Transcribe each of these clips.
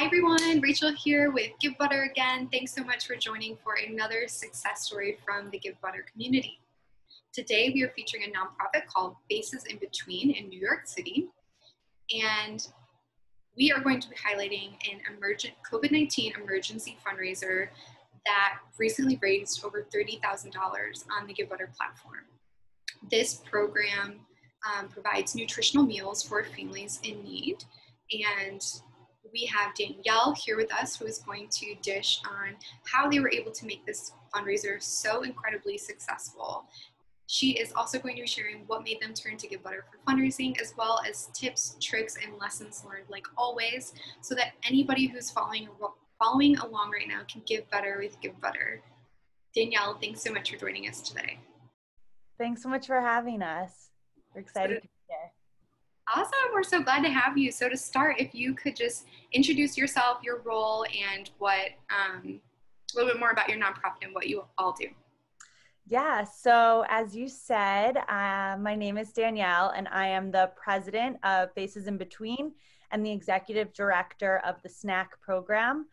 Hi everyone, Rachel here with Givebutter again. Thanks so much for joining for another success story from the Givebutter community. Today we are featuring a nonprofit called Faces in Between in New York City, and we are going to be highlighting an emergent COVID-19 emergency fundraiser that recently raised over $30,000 on the Givebutter platform. This program provides nutritional meals for families in need, and we have Danielle here with us, who is going to dish on how they were able to make this fundraiser so incredibly successful. She is also going to be sharing what made them turn to Givebutter for fundraising, as well as tips, tricks, and lessons learned, like always, so that anybody who's following along right now can give better with Givebutter. Danielle, thanks so much for joining us today. Thanks so much for having us. We're excited to be here. Awesome, we're so glad to have you. So to start, if you could just introduce yourself, your role, and what a little bit more about your nonprofit and what you all do. Yeah, so as you said, my name is Danielle, and I am the president of Faces in Between and the executive director of the SNACC program.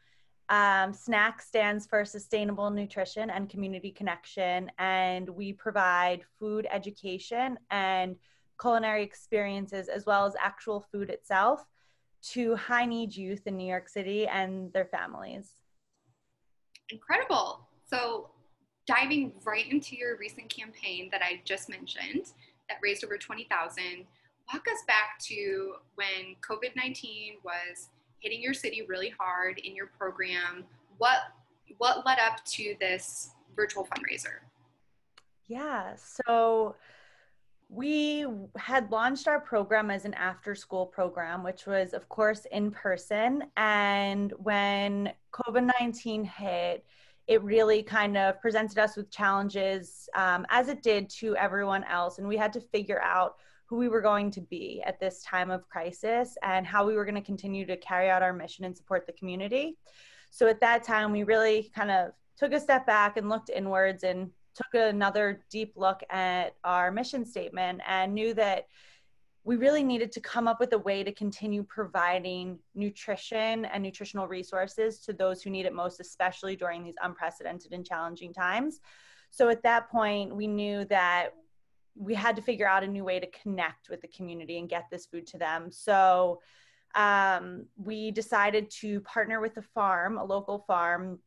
SNACC stands for Sustainable Nutrition and Community Connection, and we provide food education and culinary experiences, as well as actual food itself, to high-need youth in New York City and their families. Incredible. So diving right into your recent campaign that I just mentioned that raised over $20,000, walk us back to when COVID-19 was hitting your city really hard in your program. What led up to this virtual fundraiser? Yeah, so we had launched our program as an after-school program, which was, of course, in person. And when COVID-19 hit, it really kind of presented us with challenges, as it did to everyone else. And we had to figure out who we were going to be at this time of crisis and how we were going to continue to carry out our mission and support the community. So at that time, we really kind of took a step back and looked inwards and took another deep look at our mission statement and knew that we really needed to come up with a way to continue providing nutrition and nutritional resources to those who need it most, especially during these unprecedented and challenging times. So at that point, we knew that we had to figure out a new way to connect with the community and get this food to them. So we decided to partner with a local farm,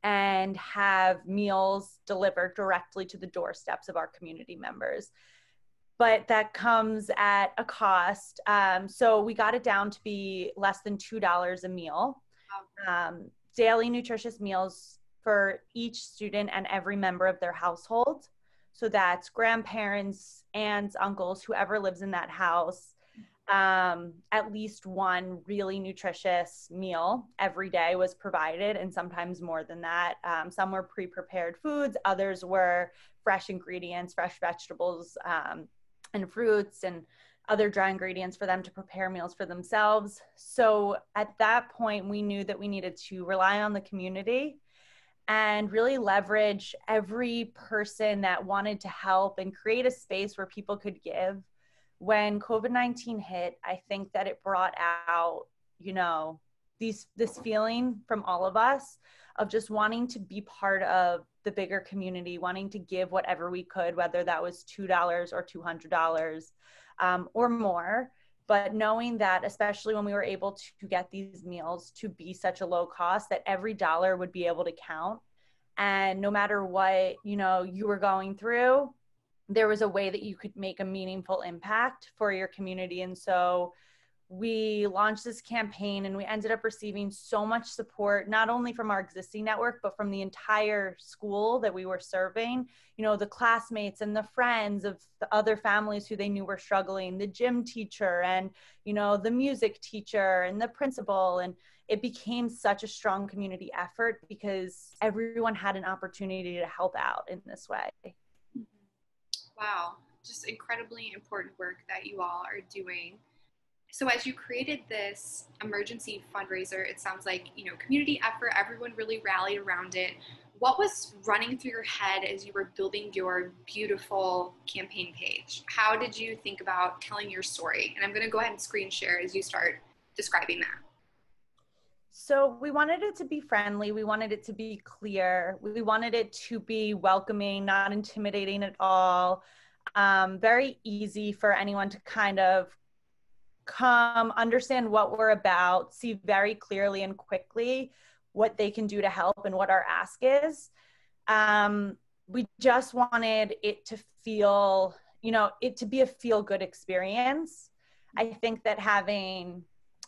and have meals delivered directly to the doorsteps of our community members. But that comes at a cost. So we got it down to be less than $2 a meal. Daily nutritious meals for each student and every member of their household. So that's grandparents, aunts, uncles, whoever lives in that house. At least one really nutritious meal every day was provided, and sometimes more than that. Some were pre-prepared foods, others were fresh ingredients, fresh vegetables, and fruits, and other dry ingredients for them to prepare meals for themselves. So at that point, we knew that we needed to rely on the community and really leverage every person that wanted to help and create a space where people could give. When COVID-19 hit, I think that it brought out, this feeling from all of us of just wanting to be part of the bigger community, wanting to give whatever we could, whether that was $2 or $200 or more. But knowing that, especially when we were able to get these meals to be such a low cost, that every dollar would be able to count. And no matter what, you were going through, there was a way that you could make a meaningful impact for your community. And so we launched this campaign, and we ended up receiving so much support, not only from our existing network, but from the entire school that we were serving, the classmates and the friends of the other families who they knew were struggling, the gym teacher and, the music teacher and the principal. And it became such a strong community effort because everyone had an opportunity to help out in this way. Wow, just incredibly important work that you all are doing. So as you created this emergency fundraiser, it sounds like, community effort, everyone really rallied around it. What was running through your head as you were building your beautiful campaign page? How did you think about telling your story? And I'm going to go ahead and screen share as you start describing that. So we wanted it to be friendly. We wanted it to be clear. We wanted it to be welcoming, not intimidating at all. Very easy for anyone to kind of come, understand what we're about, see very clearly and quickly what they can do to help and what our ask is. We just wanted it to feel, it to be a feel-good experience. I think that having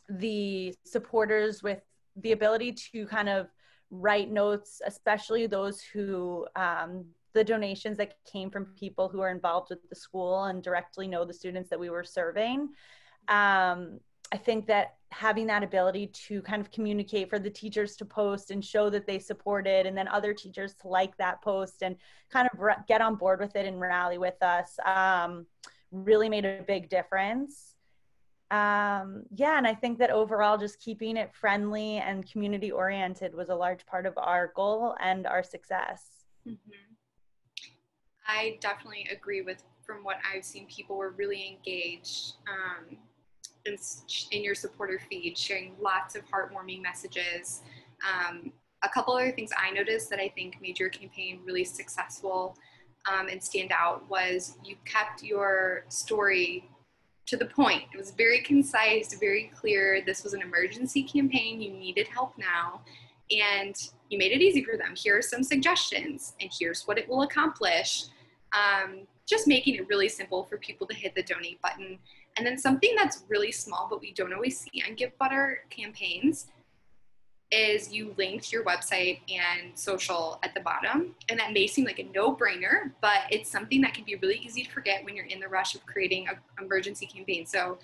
the supporters with the ability to kind of write notes, especially those who, the donations that came from people who are involved with the school and directly know the students that we were serving. I think that having that ability to kind of communicate, for the teachers to post and show that they supported, and then other teachers to like that post and kind of get on board with it and rally with us, really made a big difference. And I think that overall just keeping it friendly and community oriented was a large part of our goal and our success. Mm-hmm. I definitely agree with, from what I've seen, people were really engaged in your supporter feed, sharing lots of heartwarming messages. A couple other things I noticed that I think made your campaign really successful and stand out was you kept your story to the point. It was very concise, very clear. This was an emergency campaign. You needed help now. And you made it easy for them. Here are some suggestions, and here's what it will accomplish. Just making it really simple for people to hit the donate button. And then something that's really small, but we don't always see on Givebutter campaigns, is you linked your website and social at the bottom. And that may seem like a no-brainer, but it's something that can be really easy to forget when you're in the rush of creating an emergency campaign. So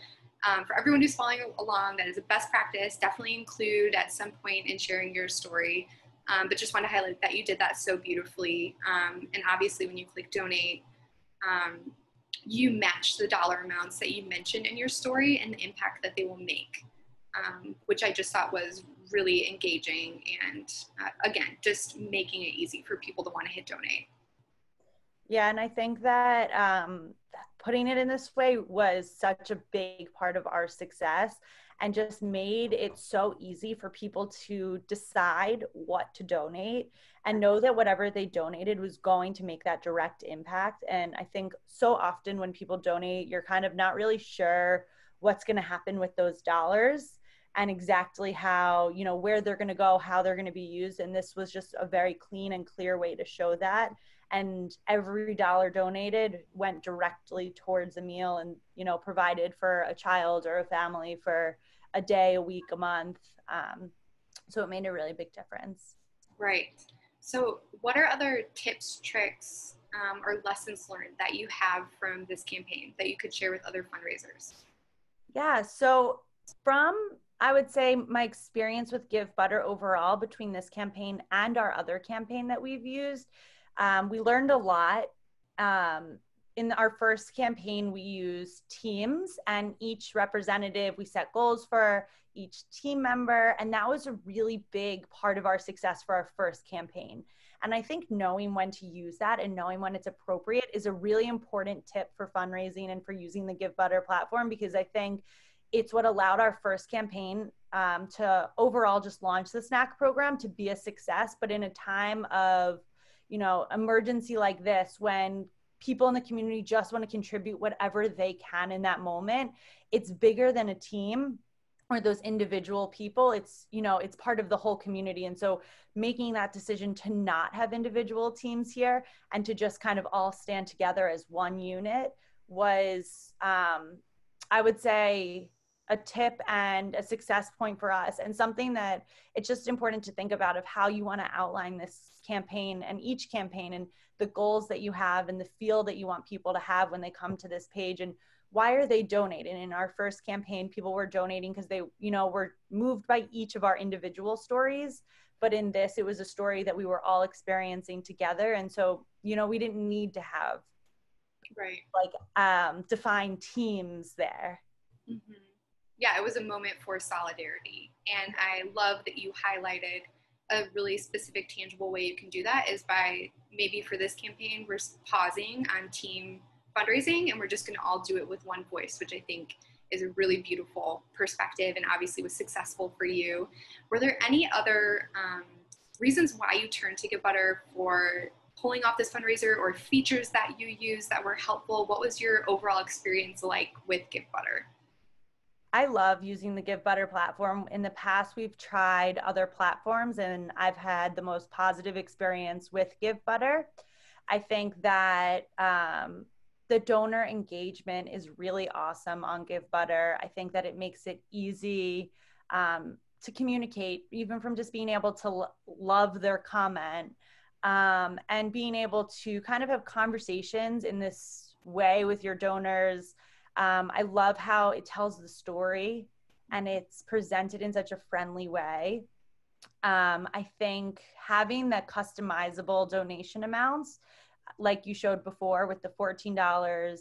for everyone who's following along, that is a best practice. Definitely include at some point in sharing your story. But just want to highlight that you did that so beautifully. And obviously when you click donate, you match the dollar amounts that you mentioned in your story and the impact that they will make, which I just thought was really engaging, and again, just making it easy for people to want to hit donate. Yeah, and I think that putting it in this way was such a big part of our success, and just made it so easy for people to decide what to donate and know that whatever they donated was going to make that direct impact. And I think so often when people donate, you're kind of not really sure what's going to happen with those dollars and exactly how, where they're going to go, how they're going to be used. And this was just a very clean and clear way to show that. And every dollar donated went directly towards a meal and, provided for a child or a family for a day, a week, a month. So it made a really big difference. Right. So what are other tips, tricks, or lessons learned that you have from this campaign that you could share with other fundraisers? Yeah, so from, I would say, my experience with Givebutter overall between this campaign and our other campaign that we've used, we learned a lot. In our first campaign, we used teams, and each representative, we set goals for each team member, and that was a really big part of our success for our first campaign. And I think knowing when to use that and knowing when it's appropriate is a really important tip for fundraising and for using the Givebutter platform, because I think it's what allowed our first campaign to overall just launch the SNACC program to be a success. But in a time of, emergency like this, when people in the community just want to contribute whatever they can in that moment, it's bigger than a team or those individual people. It's, it's part of the whole community. And so making that decision to not have individual teams here and to just kind of all stand together as one unit was, I would say, a tip and a success point for us, and something that it's just important to think about of how you want to outline this campaign and each campaign and the goals that you have and the feel that you want people to have when they come to this page. And why are they donating? In our first campaign, people were donating because they, were moved by each of our individual stories. But in this, it was a story that we were all experiencing together. And so, we didn't need to have defined teams there. Mm-hmm. Yeah, it was a moment for solidarity. And I love that you highlighted a really specific, tangible way you can do that is by, maybe for this campaign, we're pausing on team fundraising and we're just going to all do it with one voice, which I think is a really beautiful perspective and obviously was successful for you. Were there any other reasons why you turned to Givebutter for pulling off this fundraiser, or features that you used that were helpful? What was your overall experience like with Givebutter? I love using the Givebutter platform. In the past, we've tried other platforms and I've had the most positive experience with Givebutter. I think that the donor engagement is really awesome on Givebutter. I think that it makes it easy to communicate, even from just being able to love their comment, and being able to kind of have conversations in this way with your donors. I love how it tells the story and it's presented in such a friendly way. I think having that customizable donation amounts, like you showed before with the $14,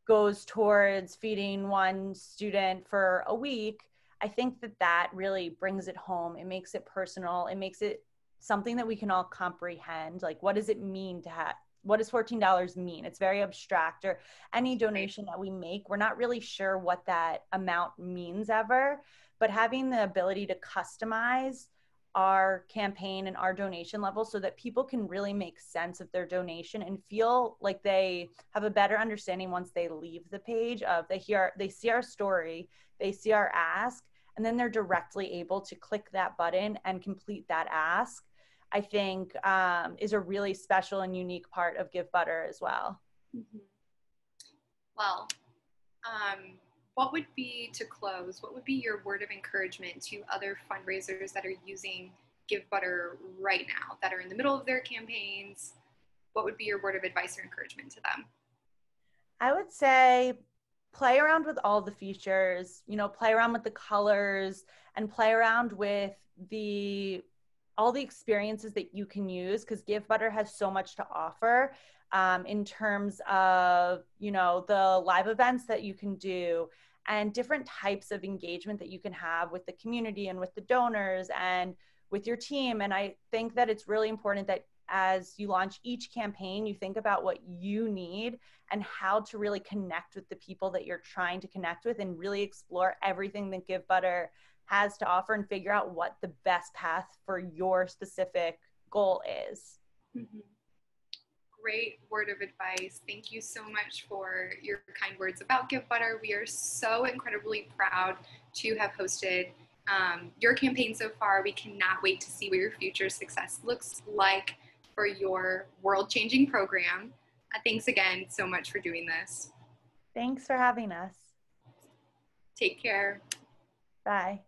goes towards feeding one student for a week. I think that that really brings it home. It makes it personal. It makes it something that we can all comprehend. Like, what does it mean to have, what does $14 mean? It's very abstract. Or any donation that we make, we're not really sure what that amount means ever, but having the ability to customize our campaign and our donation level so that people can really make sense of their donation and feel like they have a better understanding once they leave the page of they see our story, they see our ask, and then they're directly able to click that button and complete that ask. I think is a really special and unique part of Givebutter as well. Mm-hmm. Well, what would be, to close, what would be your word of encouragement to other fundraisers that are using Givebutter right now, that are in the middle of their campaigns? What would be your word of advice or encouragement to them? I would say play around with all the features, play around with the colors and play around with all the experiences that you can use, because Givebutter has so much to offer in terms of, the live events that you can do and different types of engagement that you can have with the community and with the donors and with your team. And I think that it's really important that as you launch each campaign, you think about what you need and how to really connect with the people that you're trying to connect with, and really explore everything that Givebutter has to offer and figure out what the best path for your specific goal is. Mm-hmm. Great word of advice. Thank you so much for your kind words about Givebutter. We are so incredibly proud to have hosted your campaign so far. We cannot wait to see what your future success looks like for your world-changing program. Thanks again so much for doing this. Thanks for having us. Take care. Bye.